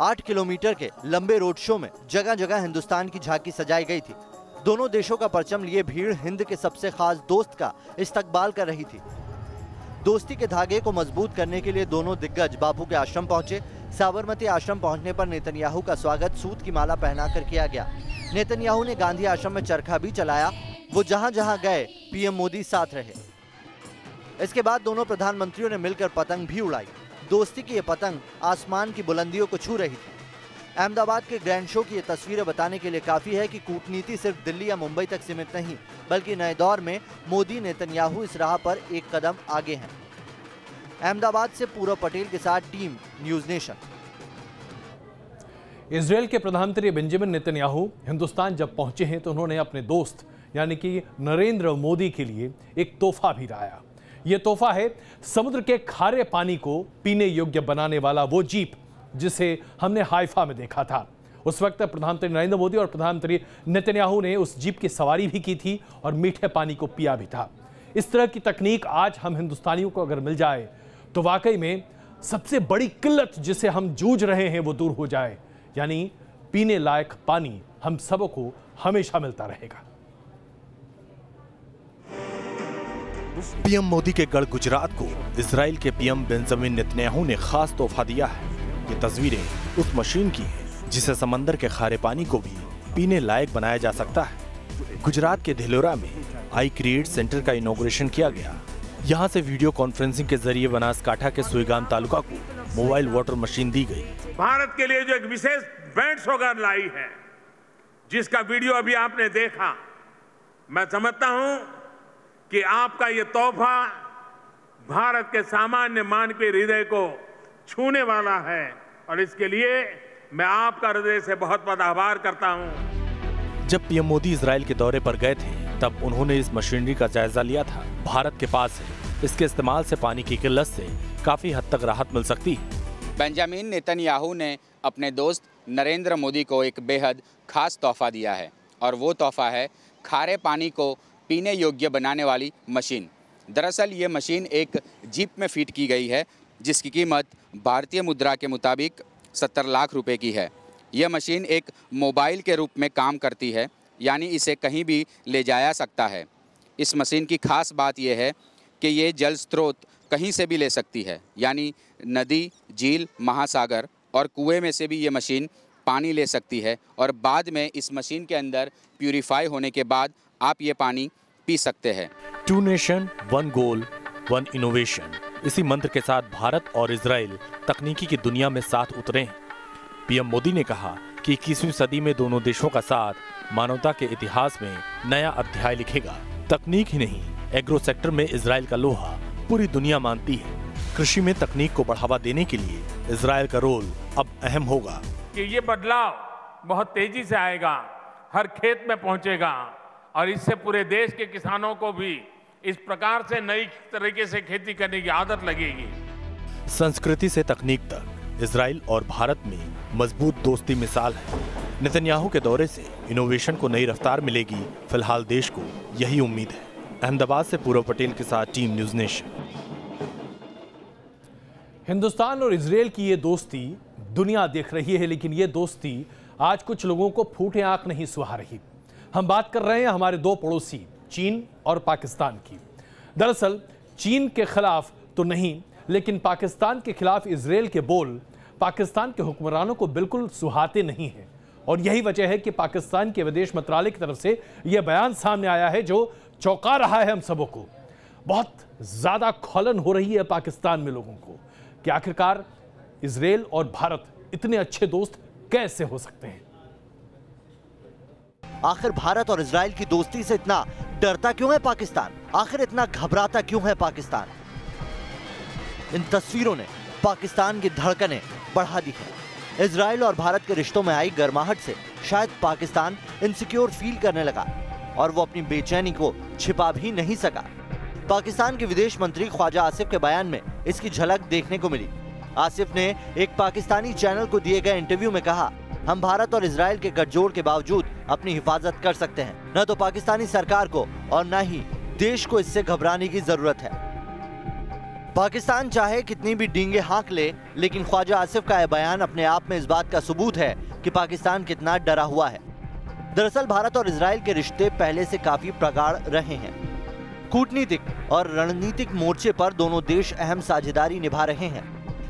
8 किलोमीटर के लंबे रोड शो में जगह जगह हिंदुस्तान की झांकी सजाई गई थी। दोनों देशों का परचम लिए भीड़ हिंद के सबसे खास दोस्त का इस्तकबाल कर रही थी। दोस्ती के धागे को मजबूत करने के लिए दोनों दिग्गज बापू के आश्रम पहुंचे। साबरमती आश्रम पहुंचने पर नेतन्याहू का स्वागत सूत की माला पहनाकर किया गया। नेतन्याहू ने गांधी आश्रम में चरखा भी चलाया। वो जहां जहां गए पीएम मोदी साथ रहे। इसके बाद दोनों प्रधानमंत्रियों ने मिलकर पतंग भी उड़ाई। दोस्ती की ये पतंग आसमान की बुलंदियों को छू रही थी। अहमदाबाद के ग्रैंड शो की ये तस्वीरें बताने के लिए काफी है कि कूटनीति सिर्फ दिल्ली या मुंबई तक सीमित नहीं, बल्कि नए दौर में मोदी नेतन्याहू इस राह पर एक कदम आगे हैं। अहमदाबाद से पूरव पटेल के साथ टीम न्यूज़ नेशन। इजराइल के प्रधानमंत्री बेंजामिन नेतन्याहू हिंदुस्तान जब पहुंचे हैं तो उन्होंने अपने दोस्त यानी कि नरेंद्र मोदी के लिए एक तोहफा भी लाया। यह तोहफा है समुद्र के खारे पानी को पीने योग्य बनाने वाला वो जीप जिसे हमने हाइफा में देखा था। उस वक्त प्रधानमंत्री नरेंद्र मोदी और प्रधानमंत्री नेतन्याहू ने उस जीप की सवारी भी की थी और मीठे पानी को पिया भी था। इस तरह की तकनीक आज हम हिंदुस्तानियों को अगर मिल जाए तो वाकई में सबसे बड़ी किल्लत जिसे हम जूझ रहे हैं वो दूर हो जाए, यानी पीने लायक पानी हम सबको हमेशा मिलता रहेगा। पीएम मोदी के गढ़ गुजरात को इजराइल के पीएम बेंजामिन नेतन्याहू ने खास तोहफा दिया है। ये तस्वीरें उस मशीन की हैं जिसे समंदर के खारे पानी को भी पीने लायक बनाया जा सकता है। गुजरात के धिलोरा में आई क्रिएट सेंटर का इनॉग्रेशन किया गया। यहाँ से वीडियो कॉन्फ्रेंसिंग के जरिए बनासकांठा के सुईगाम तालुका को मोबाइल वाटर मशीन दी गई। भारत के लिए जो एक विशेष बैंड सौगात लाई है, जिसका वीडियो अभी आपने देखा, मैं समझता हूं कि आपका ये तोहफा भारत के सामान्य मानवीय हृदय को छूने वाला है और इसके लिए मैं आपका हृदय से बहुत बहुत आभार करता हूं। जब पीएम मोदी इजराइल के दौरे पर गए थे तब उन्होंने इस मशीनरी का जायजा लिया था। भारत के पास है, इसके इस्तेमाल से पानी की किल्लत से काफी हद तक राहत मिल सकती है। बेंजामिन नेतन्याहू ने अपने दोस्त नरेंद्र मोदी को एक बेहद खास तोहफा दिया है और वो तोहफा है खारे पानी को पीने योग्य बनाने वाली मशीन। दरअसल ये मशीन एक जीप में फिट की गई है जिसकी कीमत भारतीय मुद्रा के मुताबिक 70 लाख रुपए की है। यह मशीन एक मोबाइल के रूप में काम करती है, यानी इसे कहीं भी ले जाया सकता है। इस मशीन की खास बात यह है कि ये जल स्रोत कहीं से भी ले सकती है, यानी नदी, झील, महासागर और कुएं में से भी ये मशीन पानी ले सकती है और बाद में इस मशीन के अंदर प्यूरिफाई होने के बाद आप ये पानी पी सकते हैं। 2 नेशन 1 गोल 1 इनोवेशन, इसी मंत्र के साथ भारत और इजराइल तकनीकी की दुनिया में साथ उतरे हैं। पीएम मोदी ने कहा कि 21वीं सदी में दोनों देशों का साथ मानवता के इतिहास में नया अध्याय लिखेगा। तकनीक ही नहीं, एग्रो सेक्टर में इजराइल का लोहा पूरी दुनिया मानती है। कृषि में तकनीक को बढ़ावा देने के लिए इजराइल का रोल अब अहम होगा कि ये बदलाव बहुत तेजी से आएगा, हर खेत में पहुंचेगा और इससे पूरे देश के किसानों को भी इस प्रकार से नई तरीके से खेती करने की आदत लगेगी। संस्कृति से तकनीक तक इजराइल और भारत में मजबूत दोस्ती मिसाल है। नेतन्याहू के दौरे से इनोवेशन को नई रफ्तार मिलेगी। फिलहाल देश को यही उम्मीद है। अहमदाबाद से पूरव पटेल के साथ टीम न्यूज़ नेशन। हिंदुस्तान और इजराइल की ये दोस्ती दुनिया देख रही है, लेकिन ये दोस्ती आज कुछ लोगों को फूटे आंख नहीं सुहा रही। हम बात कर रहे हैं हमारे दो पड़ोसी चीन और पाकिस्तान की। दरअसल चीन के खिलाफ तो नहीं, लेकिन पाकिस्तान के खिलाफ इजराइल के बोल पाकिस्तान के हुक्मरानों को बिल्कुल सुहाते नहीं हैं। और यही वजह है कि पाकिस्तान के विदेश मंत्रालय की तरफ से यह बयान सामने आया है जो चौंका रहा है हम सबों को। बहुत ज्यादा खौलन हो रही है पाकिस्तान में लोगों को कि आखिरकार इजराइल और भारत इतने अच्छे दोस्त कैसे हो सकते हैं। आखिर भारत और इजराइल की दोस्ती से इतना डरता क्यों है पाकिस्तान? आखिर इतना घबराता क्यों है पाकिस्तान? इन तस्वीरों ने पाकिस्तान की धड़कनें बढ़ा दी है। इजराइल और भारत के रिश्तों में आई गर्माहट से शायद पाकिस्तान इनसिक्योर फील करने लगा और वो अपनी बेचैनी को छिपा भी नहीं सका। पाकिस्तान के विदेश मंत्री ख्वाजा आसिफ के बयान में इसकी झलक देखने को मिली। आसिफ ने एक पाकिस्तानी चैनल को दिए गए इंटरव्यू में कहा, हम भारत और इजराइल के गठजोड़ के बावजूद अपनी हिफाजत कर सकते हैं। न तो पाकिस्तानी सरकार को और न ही देश को इससे घबराने की जरूरत है। पाकिस्तान चाहे कितनी भी डींगे हाँक ले, लेकिन ख्वाजा आसिफ का यह बयान अपने आप में इस बात का सबूत है कि पाकिस्तान कितना डरा हुआ है। दरअसल भारत और इजराइल के रिश्ते पहले से काफी प्रगाढ़ रहे हैं। कूटनीतिक और रणनीतिक मोर्चे पर दोनों देश अहम साझेदारी निभा रहे हैं।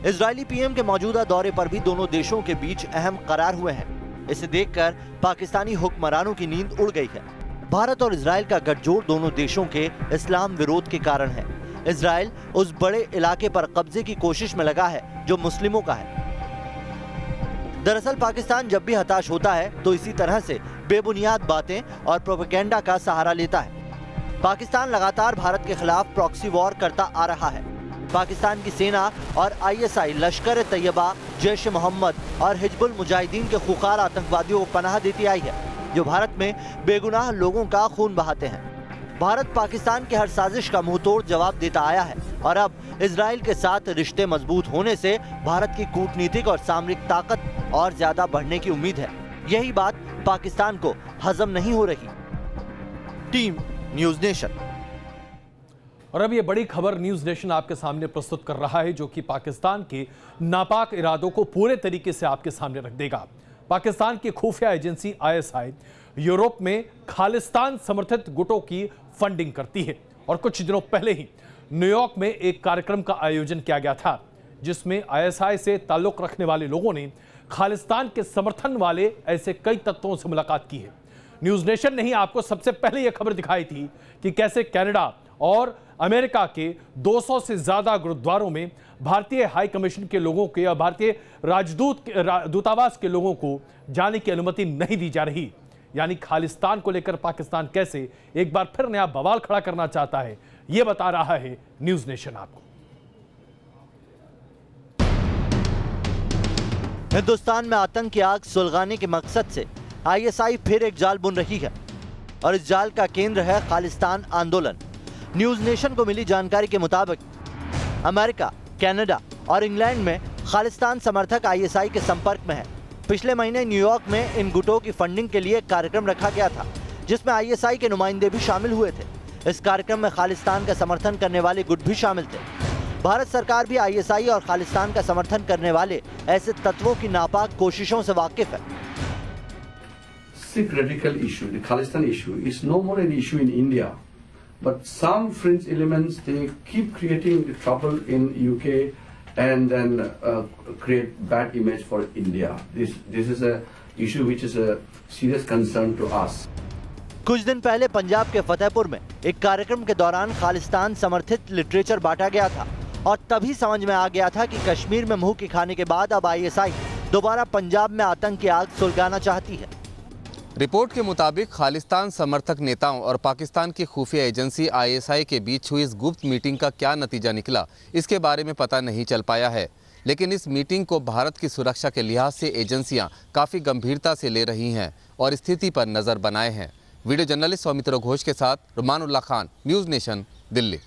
इजरायली पीएम के मौजूदा दौरे पर भी दोनों देशों के बीच अहम करार हुए हैं। इसे देखकर पाकिस्तानी हुक्मरानों की नींद उड़ गई है। भारत और इजराइल का गठजोड़ दोनों देशों के इस्लाम विरोध के कारण है। इजराइल उस बड़े इलाके पर कब्जे की कोशिश में लगा है जो मुस्लिमों का है। दरअसल पाकिस्तान जब भी हताश होता है तो इसी तरह से बेबुनियाद बातें और प्रोपेगेंडा का सहारा लेता है। पाकिस्तान लगातार भारत के खिलाफ प्रॉक्सी वॉर करता आ रहा है। पाकिस्तान की सेना और आईएसआई, लश्कर तैयबा, जैश मोहम्मद और हिजबुल मुजाहिदीन के खुखार आतंकवादियों को पनाह देती आई है जो भारत में बेगुनाह लोगों का खून बहाते हैं। भारत पाकिस्तान के हर साजिश का मुंहतोड़ जवाब देता आया है और अब इजराइल के साथ रिश्ते मजबूत होने से भारत की कूटनीतिक और सामरिक ताकत और ज्यादा बढ़ने की उम्मीद है। यही बात पाकिस्तान को हजम नहीं हो रही। Team news nation. और अब ये बड़ी खबर न्यूज़ नेशन आपके सामने प्रस्तुत कर रहा है जो कि पाकिस्तान के नापाक इरादों को पूरे तरीके से आपके सामने रख देगा। पाकिस्तान की खुफिया एजेंसी आईएसआई यूरोप में खालिस्तान समर्थित गुटों की फंडिंग करती है और कुछ दिनों पहले ही न्यूयॉर्क में एक कार्यक्रम का आयोजन किया गया था जिसमें आईएसआई से ताल्लुक रखने वाले लोगों ने खालिस्तान के समर्थन वाले ऐसे कई तत्वों से मुलाकात की है। न्यूज़ नेशन ने ही आपको सबसे पहले यह खबर दिखाई थी कि कैसे कनाडा और अमेरिका के 200 से ज्यादा गुरुद्वारों में भारतीय हाई कमीशन के लोगों के या भारतीय दूतावास के लोगों को जाने की अनुमति नहीं दी जा रही। यानी खालिस्तान को लेकर पाकिस्तान कैसे एक बार फिर नया बवाल खड़ा करना चाहता है, यह बता रहा है न्यूज़ नेशन आपको। हिंदुस्तान में आतंक की आग सुलगाने के मकसद से आईएसआई फिर एक जाल बुन रही है और इस जाल का केंद्र है खालिस्तान आंदोलन। न्यूज़ नेशन को मिली जानकारी के मुताबिक अमेरिका, कनाडा और इंग्लैंड में खालिस्तान समर्थक आईएसआई के संपर्क में है। पिछले महीने न्यूयॉर्क में इन गुटों की फंडिंग के लिए एक कार्यक्रम रखा गया था जिसमें आईएसआई के नुमाइंदे भी शामिल हुए थे। इस कार्यक्रम में खालिस्तान का समर्थन करने वाले गुट भी शामिल थे। भारत सरकार भी आईएसआई और खालिस्तान का समर्थन करने वाले ऐसे तत्वों की नापाक कोशिशों से वाकिफ है। Sikh radical issue, the Khalistan issue, is no more an issue in India, but some fringe elements, they keep creating the trouble in UK and then create bad image for India. This is a issue which is a serious concern to us. कुछ दिन पहले पंजाब के फतेहपुर में एक कार्यक्रम के दौरान खालिस्तान समर्थित लिटरेचर बांटा गया था और तभी समझ में आ गया था कि कश्मीर में मुंह की खाने के बाद अब आईएसआई दोबारा पंजाब में आतंक की आग सुलगाना चाहती है। रिपोर्ट के मुताबिक खालिस्तान समर्थक नेताओं और पाकिस्तान की खुफिया एजेंसी ISI के बीच हुई इस गुप्त मीटिंग का क्या नतीजा निकला, इसके बारे में पता नहीं चल पाया है। लेकिन इस मीटिंग को भारत की सुरक्षा के लिहाज से एजेंसियां काफ़ी गंभीरता से ले रही हैं और स्थिति पर नज़र बनाए हैं। वीडियो जर्नलिस्ट सौमित्र घोष के साथ रुमानुल्लाह खान, न्यूज़ नेशन, दिल्ली।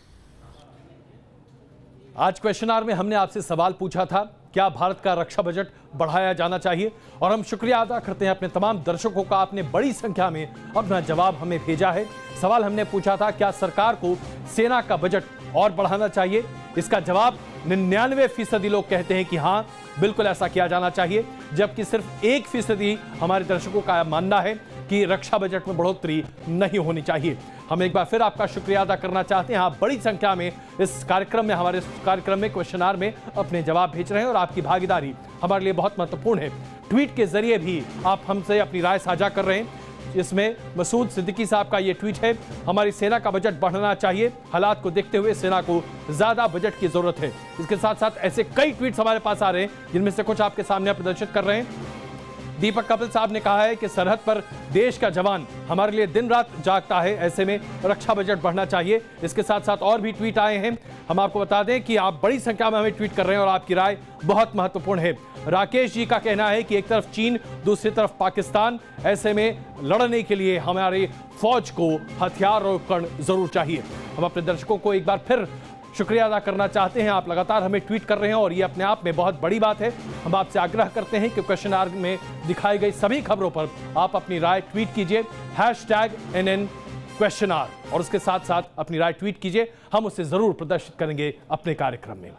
आज क्वेश्चन आवर में हमने आपसे सवाल पूछा था, क्या भारत का रक्षा बजट बढ़ाया जाना चाहिए? और हम शुक्रिया अदा करते हैं अपने तमाम दर्शकों का, आपने बड़ी संख्या में अपना जवाब हमें भेजा है। सवाल हमने पूछा था, क्या सरकार को सेना का बजट और बढ़ाना चाहिए? इसका जवाब 99% लोग कहते हैं कि हाँ, बिल्कुल ऐसा किया जाना चाहिए, जबकि सिर्फ 1% हमारे दर्शकों का मानना है कि रक्षा बजट में बढ़ोतरी नहीं होनी चाहिए। हम एक बार फिर आपका शुक्रिया अदा करना चाहते हैं। आप बड़ी संख्या में इस कार्यक्रम में, हमारे कार्यक्रम में, क्वेश्चन आवर में अपने जवाब भेज रहे हैं और आपकी भागीदारी हमारे लिए बहुत महत्वपूर्ण है। ट्वीट के जरिए भी आप हमसे अपनी राय साझा कर रहे हैं। इसमें मसूद सिद्दीकी साहब का ये ट्वीट है, हमारी सेना का बजट बढ़ाना चाहिए, हालात को देखते हुए सेना को ज्यादा बजट की जरूरत है। इसके साथ साथ ऐसे कई ट्वीट्स हमारे पास आ रहे हैं, जिनमें से कुछ आपके सामने प्रदर्शित कर रहे हैं। दीपक कपिल साहब ने कहा है कि सरहद पर देश का जवान हमारे लिए दिन रात जागता है, ऐसे में रक्षा बजट बढ़ना चाहिए। इसके साथ साथ और भी ट्वीट आए हैं। हम आपको बता दें कि आप बड़ी संख्या में हमें ट्वीट कर रहे हैं और आपकी राय बहुत महत्वपूर्ण है। राकेश जी का कहना है कि एक तरफ चीन, दूसरी तरफ पाकिस्तान, ऐसे में लड़ने के लिए हमारी फौज को हथियार और उपकरण जरूर चाहिए। हम अपने दर्शकों को एक बार फिर शुक्रिया अदा करना चाहते हैं। आप लगातार हमें ट्वीट कर रहे हैं और ये अपने आप में बहुत बड़ी बात है। हम आपसे आग्रह करते हैं कि क्वेश्चन आवर में दिखाई गई सभी खबरों पर आप अपनी राय ट्वीट कीजिए, #NN क्वेश्चन आवर, और उसके साथ साथ अपनी राय ट्वीट कीजिए। हम उसे जरूर प्रदर्शित करेंगे अपने कार्यक्रम में।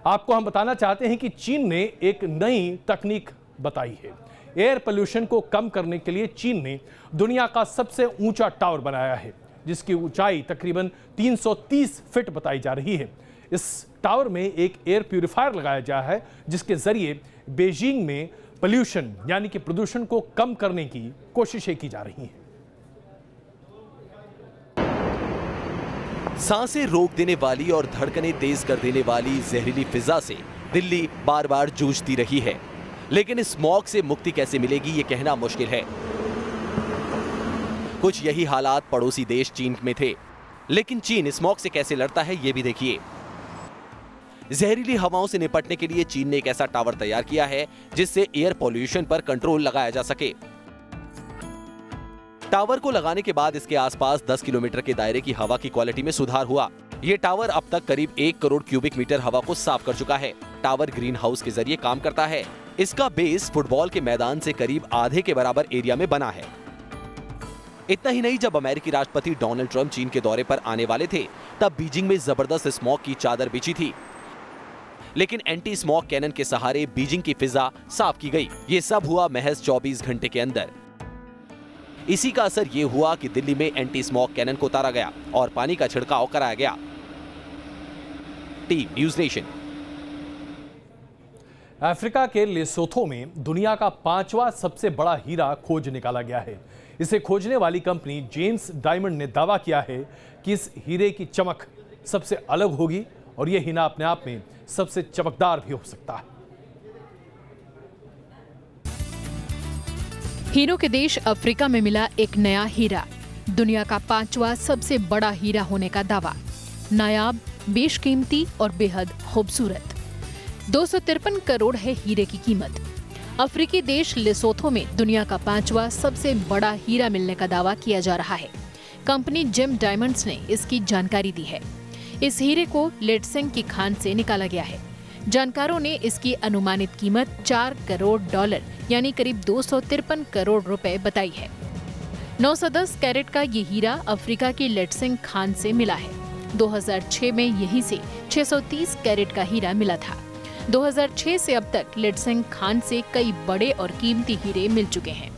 आपको हम बताना चाहते हैं कि चीन ने एक नई तकनीक बताई है। एयर पोल्यूशन को कम करने के लिए चीन ने दुनिया का सबसे ऊंचा टावर बनाया है, जिसकी ऊंचाई तकरीबन 330 फीट बताई जा रही है। इस टावर में एक एयर प्यूरिफायर लगाया गया है, जिसके जरिए बीजिंग में पोल्यूशन यानी कि प्रदूषण को कम करने की कोशिशें की जा रही हैं। सांसें रोक देने वाली और धड़कनें तेज कर देने वाली जहरीली फिजा से दिल्ली बार बार जूझती रही है, लेकिन इस स्मॉग से मुक्ति कैसे मिलेगी ये कहना मुश्किल है। कुछ यही हालात पड़ोसी देश चीन में थे, लेकिन चीन स्मॉग से कैसे लड़ता है ये भी देखिए। जहरीली हवाओं से निपटने के लिए चीन ने एक ऐसा टावर तैयार किया है जिससे एयर पॉल्यूशन पर कंट्रोल लगाया जा सके। टावर को लगाने के बाद इसके आसपास 10 किलोमीटर के दायरे की हवा की क्वालिटी में सुधार हुआ। ये टावर अब तक करीब 1 करोड़ क्यूबिक मीटर हवा को साफ कर चुका है। टावर ग्रीन हाउस के जरिए काम करता है। इसका बेस फुटबॉल के मैदान से करीब आधे के बराबर एरिया में बना है। इतना ही नहीं, जब अमेरिकी राष्ट्रपति डोनाल्ड ट्रंप चीन के दौरे पर आने वाले थे, तब बीजिंग में जबरदस्त स्मॉग की चादर बिछी थी, लेकिन एंटी स्मॉग कैनन के सहारे बीजिंग की फिजा साफ की गई। ये सब हुआ महज 24 घंटे के अंदर। इसी का असर ये हुआ कि दिल्ली में एंटी स्मॉग कैनन को उतारा गया और पानी का छिड़काव कराया गया। Team news nation. अफ्रीका के लेसोथो में दुनिया का 5वां सबसे बड़ा हीरा खोज निकाला गया है। इसे खोजने वाली कंपनी जेम्स डायमंड ने दावा किया है कि इस हीरे की चमक सबसे अलग होगी और यह हीरा अपने आप में सबसे चमकदार भी हो सकता है। हीरो के देश अफ्रीका में मिला एक नया हीरा, दुनिया का 5वां सबसे बड़ा हीरा होने का दावा। नायाब, बेशकीमती और बेहद खूबसूरत। 253 करोड़ है हीरे की कीमत। अफ्रीकी देश लेसोथो में दुनिया का 5वां सबसे बड़ा हीरा मिलने का दावा किया जा रहा है। कंपनी जेम डायमंड्स ने इसकी जानकारी दी है। इस हीरे को लेटसेंग की खान से निकाला गया है। जानकारों ने इसकी अनुमानित कीमत $4 करोड़ यानी करीब 253 करोड़ रुपए बताई है। 910 कैरेट का ये हीरा अफ्रीका की लेटसेंग खान से मिला है। 2006 में यहीं से 630 कैरेट का हीरा मिला था। 2006 से अब तक लेटसेंग खान से कई बड़े और कीमती हीरे मिल चुके हैं।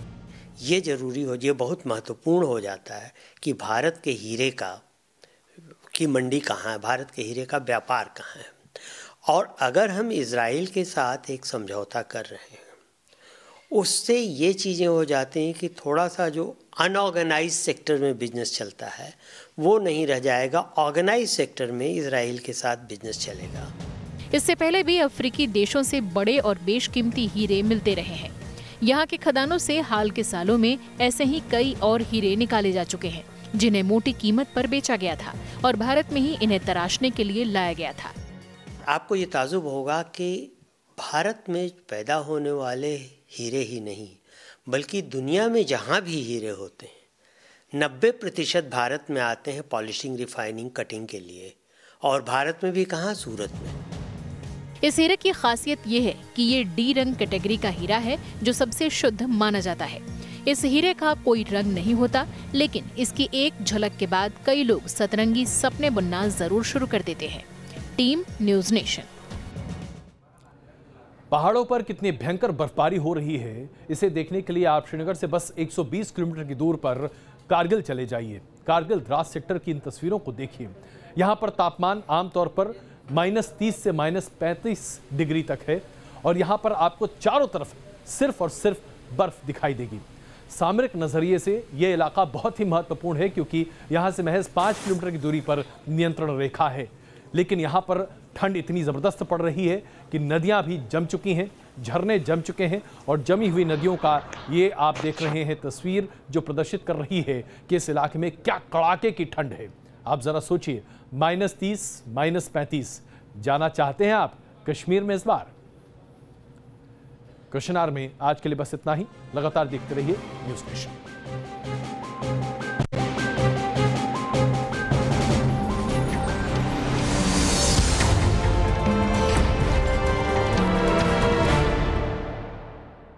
ये जरूरी हो, ये बहुत महत्वपूर्ण हो जाता है कि भारत के हीरे की मंडी कहाँ है, भारत के हीरे का व्यापार कहाँ है। और अगर हम इजराइल के साथ एक समझौता कर रहे हैं, उससे ये चीज़ें हो जाती हैं कि थोड़ा सा जो अनऑर्गेनाइज सेक्टर में बिजनेस चलता है वो नहीं रह जाएगा, ऑर्गेनाइज सेक्टर में इजराइल के साथ बिजनेस चलेगा। इससे पहले भी अफ्रीकी देशों से बड़े और बेशकीमती हीरे मिलते रहे हैं। यहाँ के खदानों से हाल के सालों में ऐसे ही कई और हीरे निकाले जा चुके हैं, जिन्हें मोटी कीमत पर बेचा गया था और भारत में ही इन्हें तराशने के लिए लाया गया था। आपको ये ताजुब होगा कि भारत में पैदा होने वाले हीरे ही नहीं बल्कि दुनिया में जहाँ भी हीरे होते हैं 90% भारत में आते हैं पॉलिशिंग, रिफाइनिंग, कटिंग के लिए। और भारत में भी कहाँ, सूरत में। इस हीरे की खासियत ये है कि ये डी रंग कैटेगरी का हीरा है, जो सबसे शुद्ध माना जाता है। इस हीरे का कोई रंग नहीं होता, लेकिन इसकी एक झलक के बाद कई लोग सतरंगी सपने बुनना जरूर शुरू कर देते हैं। Team news nation. पहाड़ों पर कितनी भयंकर बर्फबारी हो रही है, इसे देखने के लिए आप श्रीनगर से बस 120 किलोमीटर की दूर पर कारगिल चले जाइए। कारगिल द्रास सेक्टर की इन तस्वीरों को देखिए। यहाँ पर तापमान आमतौर पर -30 से -35 डिग्री तक है और यहाँ पर आपको चारों तरफ सिर्फ और सिर्फ बर्फ दिखाई देगी। सामरिक नजरिए से यह इलाका बहुत ही महत्वपूर्ण है, क्योंकि यहाँ से महज 5 किलोमीटर की दूरी पर नियंत्रण रेखा है। लेकिन यहाँ पर ठंड इतनी ज़बरदस्त पड़ रही है कि नदियाँ भी जम चुकी हैं, झरने जम चुके हैं और जमी हुई नदियों का ये आप देख रहे हैं तस्वीर, जो प्रदर्शित कर रही है कि इस इलाके में क्या कड़ाके की ठंड है। आप ज़रा सोचिए, -30, -35। जाना चाहते हैं आप कश्मीर में इस बार? क्वेश्चन आवर में आज के लिए बस इतना ही। लगातार देखते रहिए न्यूज़ नेशन।